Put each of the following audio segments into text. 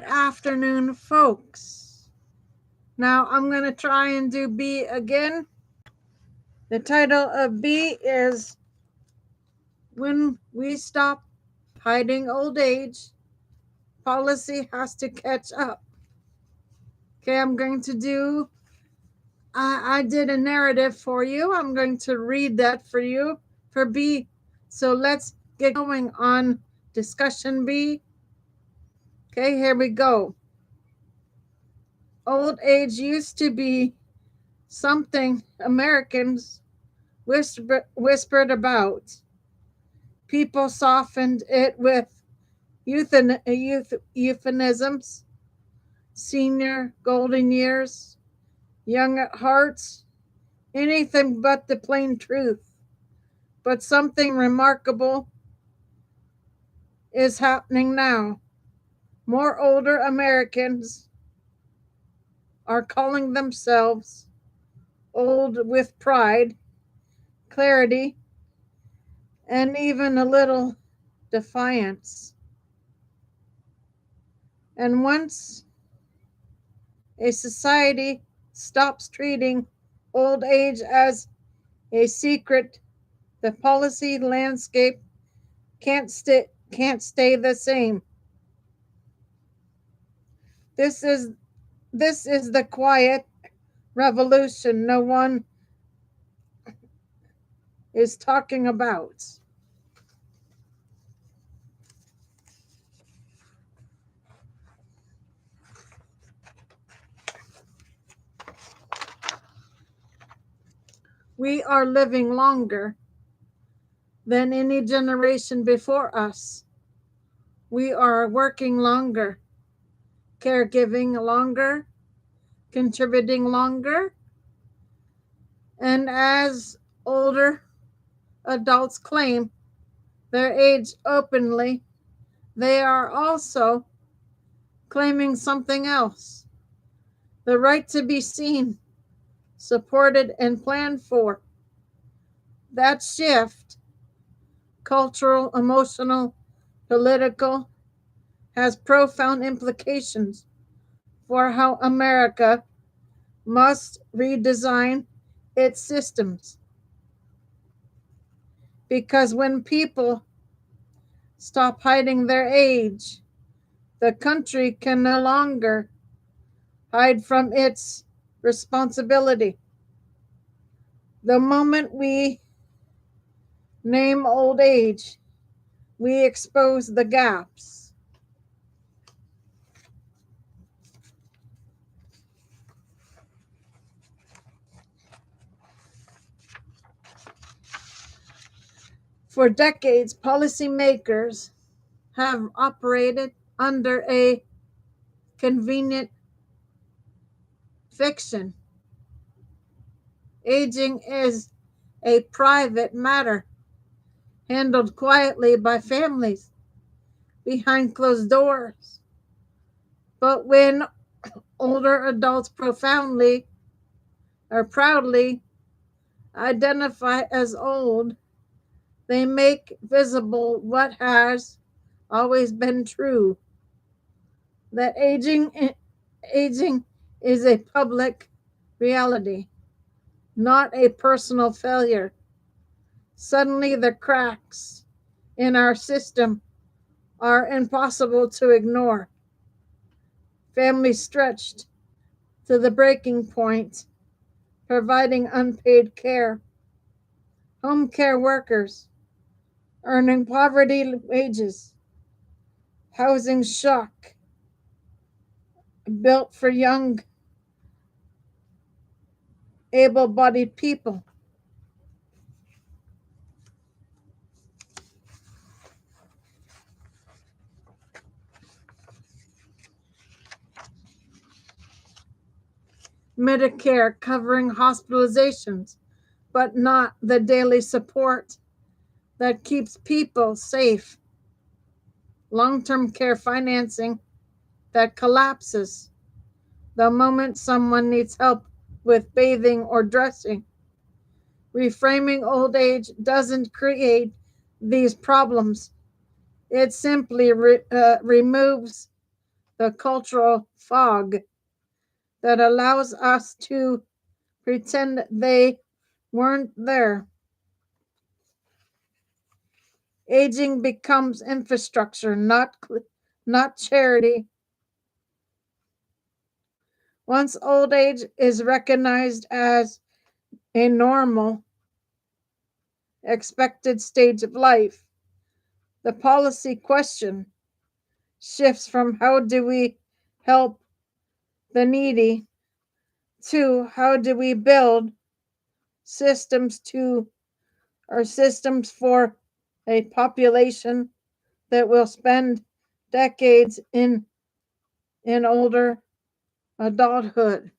afternoon, folks. Now I'm going to try and do B again. The title of B is When We Stop Hiding Old Age, Policy Has to Catch Up. Okay, I'm going to do, I did a narrative for you. I'm going to read that for you for B. So let's get going on discussion B. Okay, here we go. Old age used to be something Americans whispered about. People softened it with euphemisms, senior, golden years, young at heart, anything but the plain truth. But something remarkable is happening now. More older Americans are calling themselves old with pride, clarity, and even a little defiance. And once a society stops treating old age as a secret, the policy landscape can't stay the same. This is the quiet revolution no one is talking about. We are living longer than any generation before us. We are working longer, caregiving longer, contributing longer, and as older adults claim their age openly, they are also claiming something else: the right to be seen, supported, and planned for. That shift, cultural, emotional, political, has profound implications for how America must redesign its systems. Because when people stop hiding their age, the country can no longer hide from its responsibility. The moment we name old age, we expose the gaps. For decades, policymakers have operated under a convenient fiction. Aging is a private matter handled quietly by families behind closed doors. But when older adults proudly identify as old, they make visible what has always been true: that aging is a public reality, not a personal failure. Suddenly, the cracks in our system are impossible to ignore. Families stretched to the breaking point, providing unpaid care. Home care workers earning poverty wages. Housing shock built for young, able-bodied people. Medicare covering hospitalizations, but not the daily support that keeps people safe. Long-term care financing that collapses the moment someone needs help with bathing or dressing. Reframing old age doesn't create these problems. It simply removes the cultural fog that allows us to pretend they weren't there. Aging becomes infrastructure, not charity. Once old age is recognized as a normal, expected stage of life, the policy question shifts from how do we help the needy to how do we build systems to or systems for a population that will spend decades in older adulthood.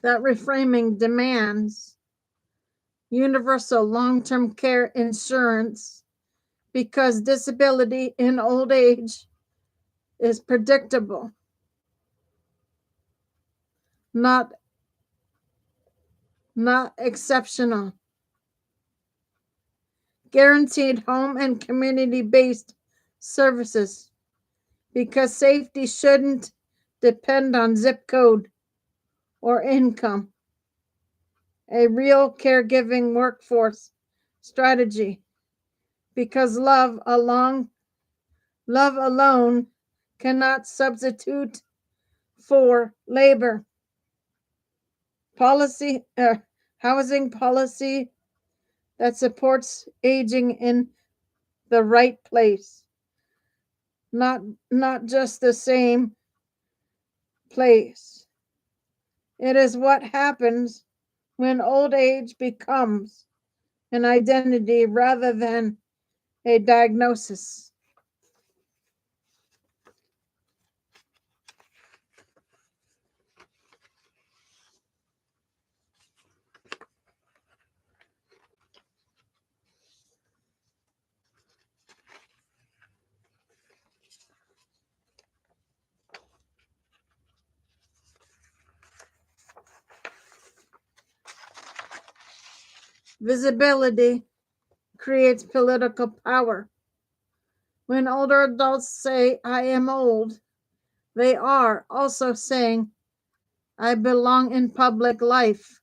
That reframing demands universal long-term care insurance because disability in old age is predictable, not exceptional. Guaranteed home and community-based services because safety shouldn't depend on zip code or income. A real caregiving workforce strategy because love alone cannot substitute for labor. Policy housing policy that supports aging in the right place, not just the same place. It is what happens when old age becomes an identity rather than a diagnosis. Visibility creates political power. When older adults say, I am old, they are also saying, I belong in public life.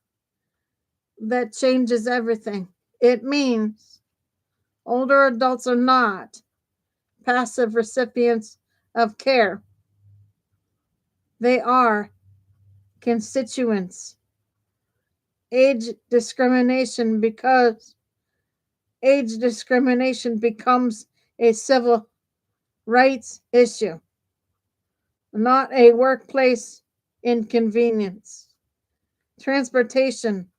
That changes everything. It means older adults are not passive recipients of care, they are constituents. Age discrimination becomes a civil rights issue, not a workplace inconvenience. Transportation,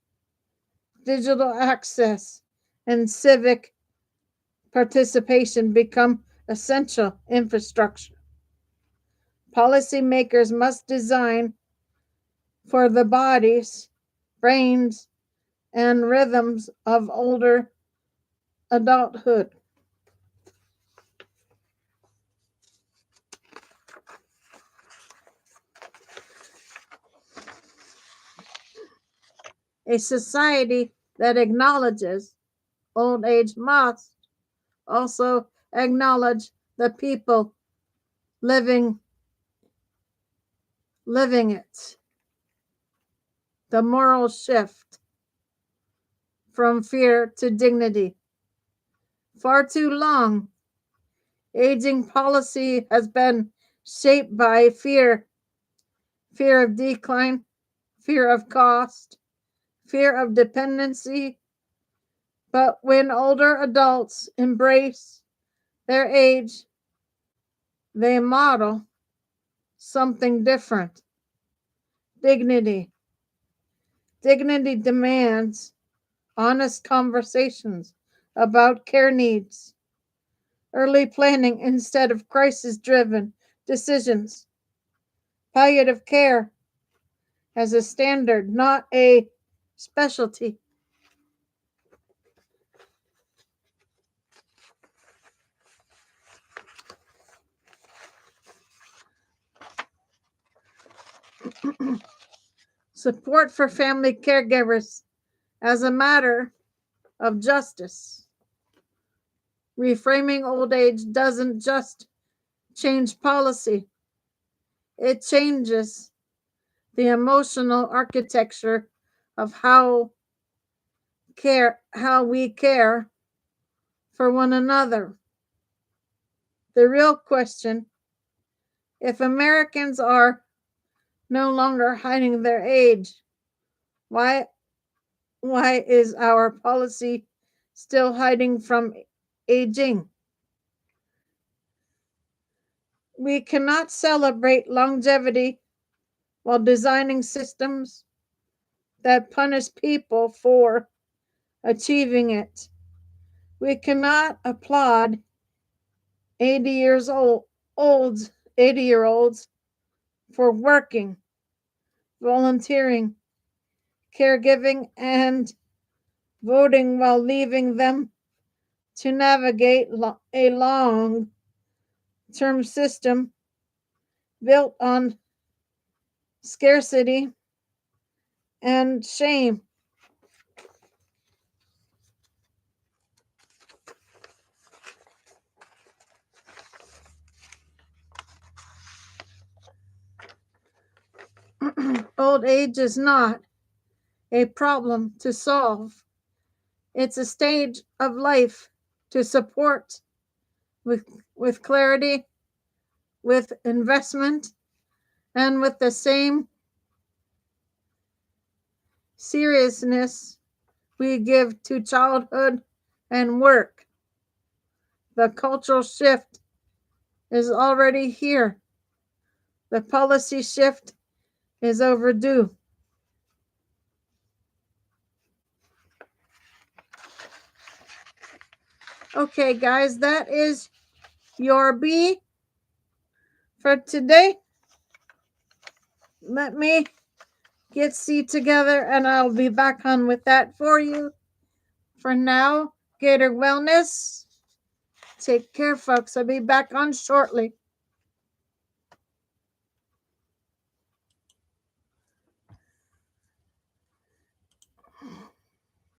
digital access, and civic participation become essential infrastructure. Policymakers must design for the bodies, brains, and rhythms of older adulthood. A society that acknowledges old age must also acknowledge the people living it. The moral shift from fear to dignity. Far too long, aging policy has been shaped by fear of decline, fear of cost, fear of dependency. But when older adults embrace their age, they model something different. Dignity. Dignity demands honest conversations about care needs, early planning instead of crisis driven decisions, palliative care as a standard, not a specialty. Support for family caregivers as a matter of justice. Reframing old age doesn't just change policy, it changes the emotional architecture of how we care for one another. The real question, if Americans are no longer hiding their age, why is our policy still hiding from aging? We cannot celebrate longevity while designing systems that punish people for achieving it. We cannot applaud 80-year-olds for working, volunteering, caregiving, and voting while leaving them to navigate a long-term system built on scarcity and shame. Old age is not a problem to solve. It's a stage of life to support with clarity, with investment, and with the same seriousness we give to childhood and work. The cultural shift is already here. The policy shift is overdue. Okay, guys, that is your B for today. Let me get C together and I'll be back on with that for you. For now, Gator Wellness. Take care, folks. I'll be back on shortly.